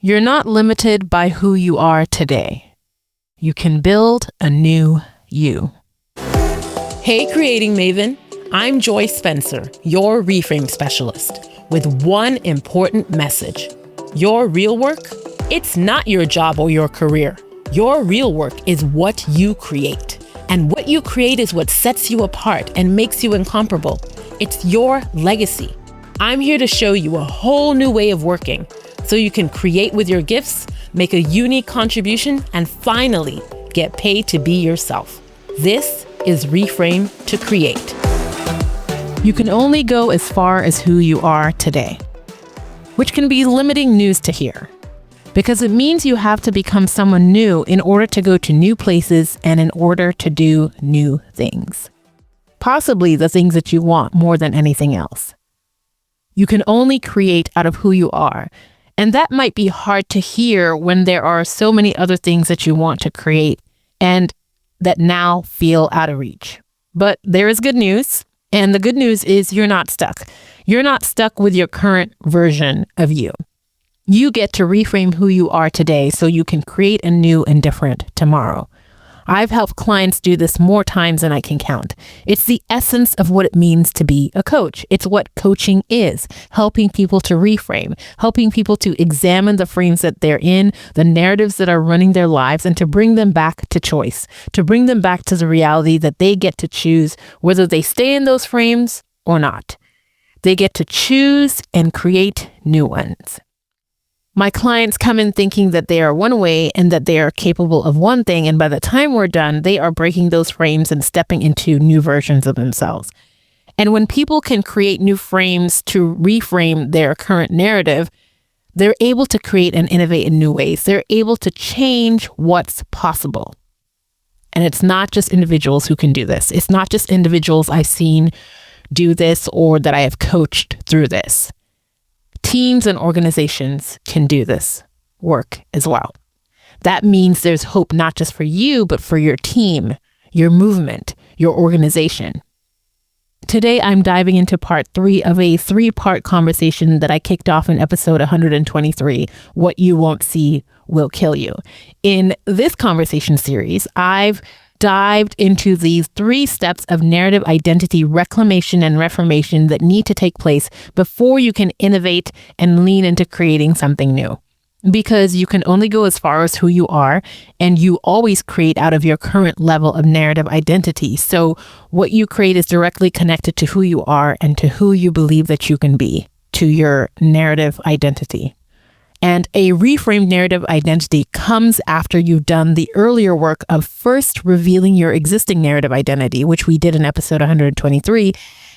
You're not limited by who you are today. You can build a new you. Hey, Creating Maven. I'm Joy Spencer, your Reframe specialist, with one important message. Your real work? It's not your job or your career. Your real work is what you create. And what you create is what sets you apart and makes you incomparable. It's your legacy. I'm here to show you a whole new way of working so you can create with your gifts, make a unique contribution, and finally get paid to be yourself. This is Reframe to Create. You can only go as far as who you are today, which can be limiting news to hear, because it means you have to become someone new in order to go to new places and in order to do new things. Possibly the things that you want more than anything else. You can only create out of who you are. And that might be hard to hear when there are so many other things that you want to create and that now feel out of reach. But there is good news. And the good news is you're not stuck. You're not stuck with your current version of you. You get to reframe who you are today so you can create a new and different tomorrow. I've helped clients do this more times than I can count. It's the essence of what it means to be a coach. It's what coaching is, helping people to reframe, helping people to examine the frames that they're in, the narratives that are running their lives, and to bring them back to choice, to bring them back to the reality that they get to choose whether they stay in those frames or not. They get to choose and create new ones. My clients come in thinking that they are one way and that they are capable of one thing. And by the time we're done, they are breaking those frames and stepping into new versions of themselves. And when people can create new frames to reframe their current narrative, they're able to create and innovate in new ways. They're able to change what's possible. And it's not just individuals who can do this. It's not just individuals I've seen do this or that I have coached through this. Teams and organizations can do this work as well. That means there's hope not just for you, but for your team, your movement, your organization. Today, I'm diving into part 3 of a 3-part conversation that I kicked off in episode 123, What You Won't See Will Kill You. In this conversation series, I've dived into these 3 steps of narrative identity reclamation and reformation that need to take place before you can innovate and lean into creating something new. Because you can only go as far as who you are, and you always create out of your current level of narrative identity. So what you create is directly connected to who you are and to who you believe that you can be, to your narrative identity. And a reframed narrative identity comes after you've done the earlier work of first revealing your existing narrative identity, which we did in episode 123,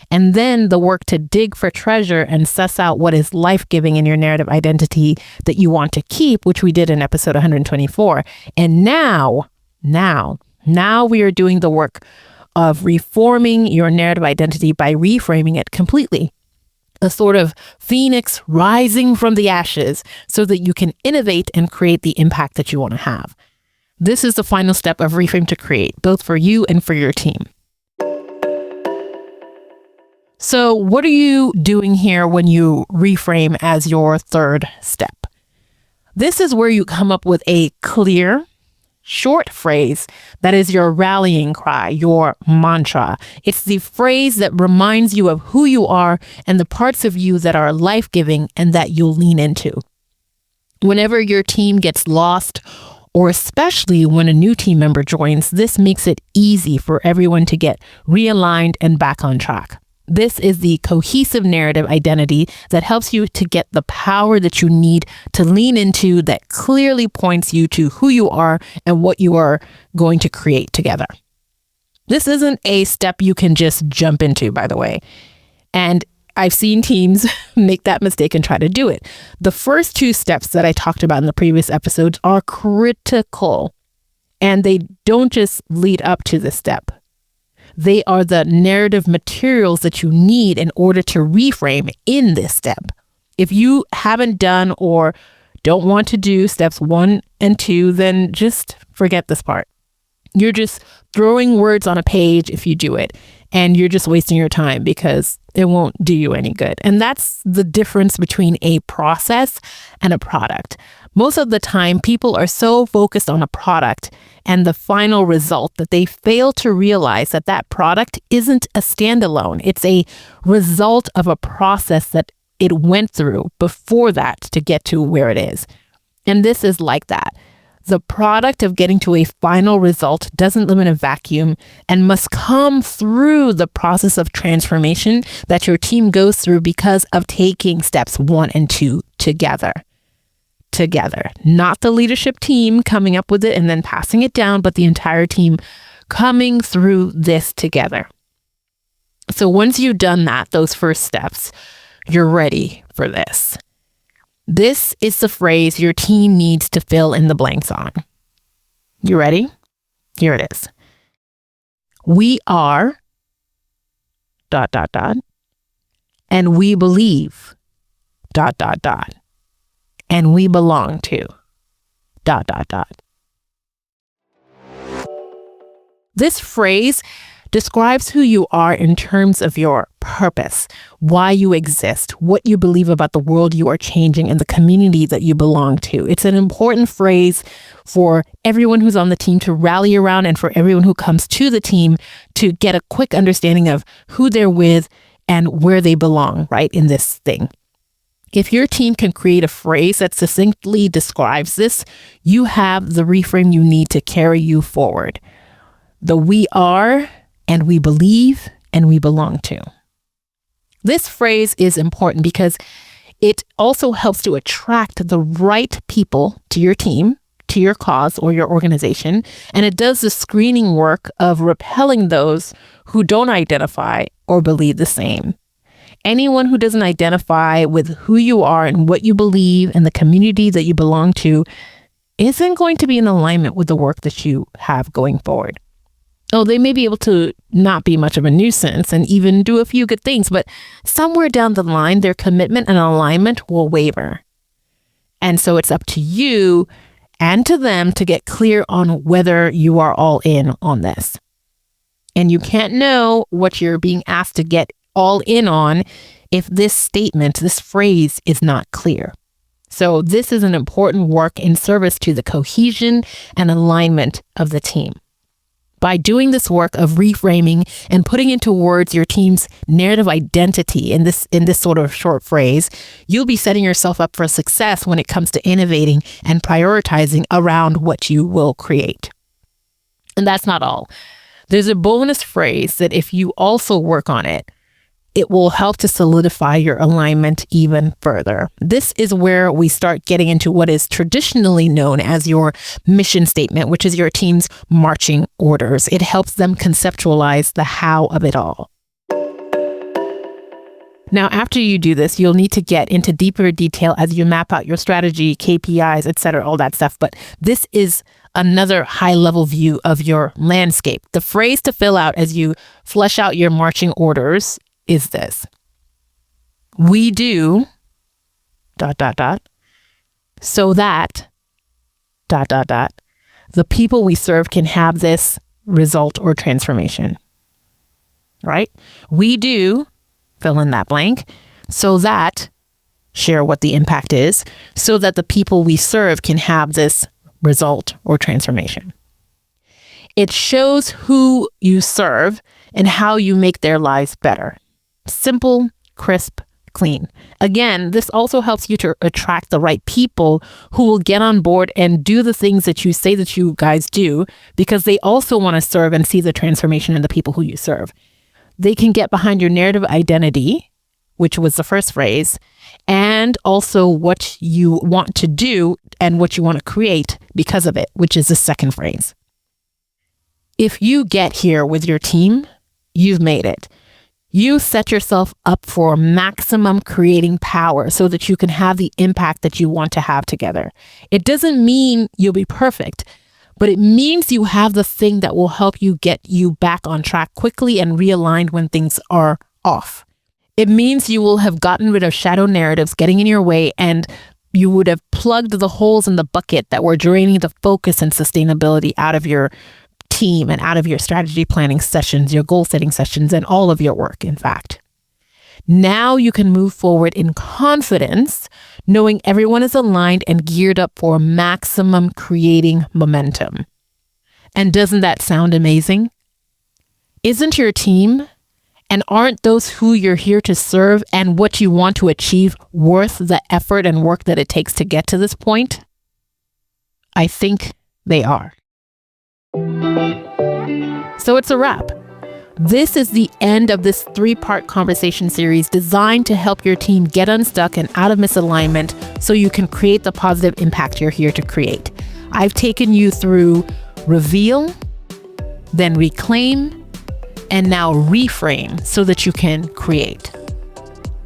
and then the work to dig for treasure and suss out what is life-giving in your narrative identity that you want to keep, which we did in episode 124. And now we are doing the work of reforming your narrative identity by reframing it completely. A sort of phoenix rising from the ashes so that you can innovate and create the impact that you want to have. This is the final step of Reframe to Create, both for you and for your team. So what are you doing here when you reframe as your 3rd step? This is where you come up with a clear, short phrase that is your rallying cry, your mantra. It's the phrase that reminds you of who you are and the parts of you that are life-giving and that you'll lean into. Whenever your team gets lost, or especially when a new team member joins, this makes it easy for everyone to get realigned and back on track. This is the cohesive narrative identity that helps you to get the power that you need to lean into, that clearly points you to who you are and what you are going to create together. This isn't a step you can just jump into, by the way. And I've seen teams make that mistake and try to do it. The first 2 steps that I talked about in the previous episodes are critical, and they don't just lead up to this step. They are the narrative materials that you need in order to reframe in this step. If you haven't done or don't want to do steps 1 and 2, then just forget this part. You're just throwing words on a page if you do it, and you're just wasting your time because it won't do you any good. And that's the difference between a process and a product. Most of the time, people are so focused on a product and the final result that they fail to realize that that product isn't a standalone. It's a result of a process that it went through before that to get to where it is. And this is like that. The product of getting to a final result doesn't live in a vacuum and must come through the process of transformation that your team goes through because of taking steps 1 and 2 together. Not the leadership team coming up with it and then passing it down, but the entire team coming through this together. So once you've done that, those first steps, you're ready for this. This is the phrase your team needs to fill in the blanks on. You ready? Here it is. We are ... and we believe ... and we belong to ... This phrase describes who you are in terms of your purpose, why you exist, what you believe about the world you are changing, and the community that you belong to. It's an important phrase for everyone who's on the team to rally around and for everyone who comes to the team to get a quick understanding of who they're with and where they belong, right, in this thing. If your team can create a phrase that succinctly describes this, you have the reframe you need to carry you forward. The we are, and we believe, and we belong to. This phrase is important because it also helps to attract the right people to your team, to your cause or your organization, and it does the screening work of repelling those who don't identify or believe the same. Anyone who doesn't identify with who you are and what you believe and the community that you belong to isn't going to be in alignment with the work that you have going forward. Oh, they may be able to not be much of a nuisance and even do a few good things, but somewhere down the line, their commitment and alignment will waver. And so it's up to you and to them to get clear on whether you are all in on this. And you can't know what you're being asked to get all in on if this statement, this phrase is not clear. So this is an important work in service to the cohesion and alignment of the team. By doing this work of reframing and putting into words your team's narrative identity in this sort of short phrase, you'll be setting yourself up for success when it comes to innovating and prioritizing around what you will create. And that's not all. There's a bonus phrase that if you also work on it, it will help to solidify your alignment even further. This is where we start getting into what is traditionally known as your mission statement, which is your team's marching orders. It helps them conceptualize the how of it all. Now, after you do this, you'll need to get into deeper detail as you map out your strategy, KPIs, etc., all that stuff. But this is another high-level view of your landscape. The phrase to fill out as you flesh out your marching orders is this: we do ... so that ... the people we serve can have this result or transformation. Right? We do, fill in that blank, so that, share what the impact is, so that the people we serve can have this result or transformation. It shows who you serve and how you make their lives better. Simple, crisp, clean. Again, this also helps you to attract the right people who will get on board and do the things that you say that you guys do, because they also want to serve and see the transformation in the people who you serve. They can get behind your narrative identity, which was the first phrase, and also what you want to do and what you want to create because of it, which is the second phrase. If you get here with your team, you've made it. You set yourself up for maximum creating power so that you can have the impact that you want to have together. It doesn't mean you'll be perfect, but it means you have the thing that will help you get you back on track quickly and realigned when things are off. It means you will have gotten rid of shadow narratives getting in your way, and you would have plugged the holes in the bucket that were draining the focus and sustainability out of your team and out of your strategy planning sessions, your goal setting sessions, and all of your work, in fact. Now you can move forward in confidence, knowing everyone is aligned and geared up for maximum creating momentum. And doesn't that sound amazing? Isn't your team, and aren't those who you're here to serve and what you want to achieve worth the effort and work that it takes to get to this point? I think they are. So it's a wrap. This is the end of this 3-part conversation series designed to help your team get unstuck and out of misalignment so you can create the positive impact you're here to create. I've taken you through reveal, then reclaim, and now reframe so that you can create.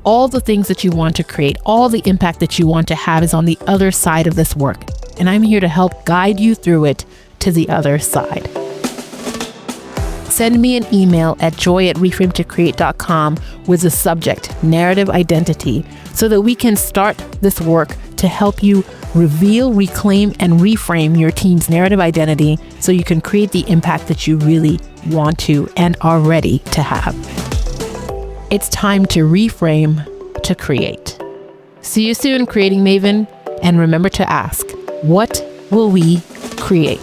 All the things that you want to create, all the impact that you want to have is on the other side of this work. And I'm here to help guide you through it to the other side. Send me an email at joy@reframetocreate.com with the subject narrative identity so that we can start this work to help you reveal, reclaim, and reframe your team's narrative identity so you can create the impact that you really want to and are ready to have. It's time to reframe to create. See you soon, Creating Maven, and remember to ask, what will we create?